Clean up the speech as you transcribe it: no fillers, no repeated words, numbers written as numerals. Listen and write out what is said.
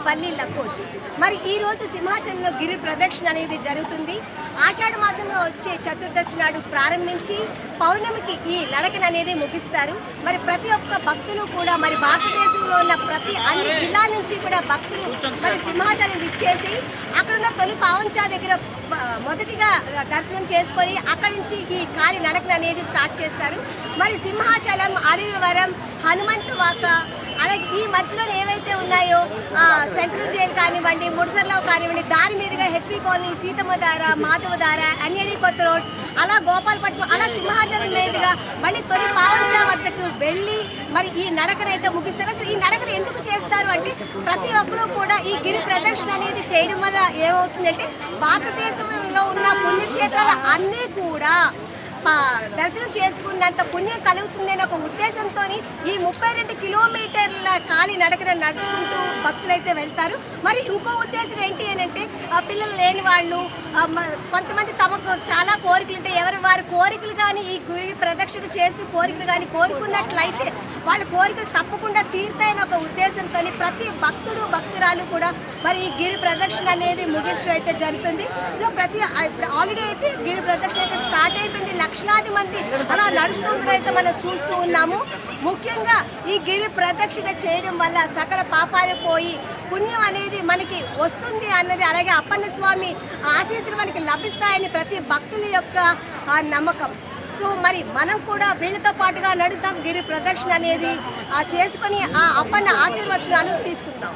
బల్లి లక్కోజు. మరి ఈరోజు సింహాచలంలో గిరి ప్రదక్షిణ అనేది జరుగుతుంది. ఆషాఢ మాసంలో వచ్చే చతుర్దశి నాడు ప్రారంభించి పౌర్ణమికి ఈ నడకన అనేది ముగిస్తారు. మరి ప్రతి ఒక్క భక్తులు కూడా మరి భారతదేశంలో ఉన్న అన్ని జిల్లాల నుంచి కూడా భక్తులు మరి సింహాచలం విచ్చేసి అక్కడున్న తొలి పావంచా దగ్గర మొదటిగా దర్శనం చేసుకొని అక్కడి నుంచి ఈ కాలి నడకన అనేది స్టార్ట్ చేస్తారు. మరి సింహాచలం, అడవివరం, హనుమంతవాక, అలాగే ఈ మధ్యలో ఏవైతే ఉన్నాయో సెంట్రల్ జైలు కానివ్వండి, ముడిసర్లో కానివ్వండి, దాని మీదుగా హెచ్పి కాలనీ, సీతమ్మధార, మాధవధార, అన్యని కొత్త రోడ్, అలా గోపాలపట్నం, అలా సింహాచలం మీదుగా మళ్ళీ తొలి పావంచా వద్దకు వెళ్ళి మరి ఈ నడకనైతే ముగిస్తారు. అసలు ఈ నడకను ఎందుకు చేస్తారు అంటే ప్రతి ఒక్కరూ కూడా ఈ గిరి ప్రదక్షిణ అనేది చేయడం వల్ల ఏమవుతుందంటే భారతదేశంలో ఉన్న పుణ్యక్షేత్రాలు అన్నీ కూడా దర్శనం చేసుకున్నంత పుణ్యం కలుగుతుందని ఒక ఉద్దేశంతో ఈ 32 కిలోమీటర్ల కాలి నడకన నడుచుకుంటూ భక్తులైతే వెళ్తారు. మరి ఇంకో ఉద్దేశం ఏంటి అని అంటే పిల్లలు లేని వాళ్ళు, కొంతమంది తమకు చాలా కోరికలు ఉంటాయి, ఎవరు వారి కోరికలు కానీ ఈ గురి ప్రదక్షిణ చేస్తూ కోరికలు కానీ కోరుకున్నట్లయితే వాళ్ళ కోరికలు తప్పకుండా తీరుతాయని ఒక ఉద్దేశంతో ప్రతి భక్తుడు భక్తురాలు కూడా మరి ఈ గిరి ప్రదక్షిణ అనేది ముగించడం అయితే జరుగుతుంది. సో ఆల్రెడీ అయితే గిరి ప్రదక్షిణ అయితే స్టార్ట్ అయిపోయింది. లక్షలాది మంది అలా నడుస్తుండడం అయితే మనం చూస్తూ ఉన్నాము. ముఖ్యంగా ఈ గిరి ప్రదక్షిణ చేయడం వల్ల సకల పాపాలు పోయి పుణ్యం అనేది మనకి వస్తుంది అన్నది, అలాగే అప్పన్న స్వామి ఆశీస్సులు మనకి లభిస్తాయని ప్రతి భక్తుల యొక్క నమ్మకం. సో మరి మనం కూడా వీళ్ళతో పాటుగా నడుద్దాం, గిరి ప్రదక్షిణ అనేది చేసుకొని ఆ అప్పన్న ఆశీర్వచనాలు తీసుకుందాం.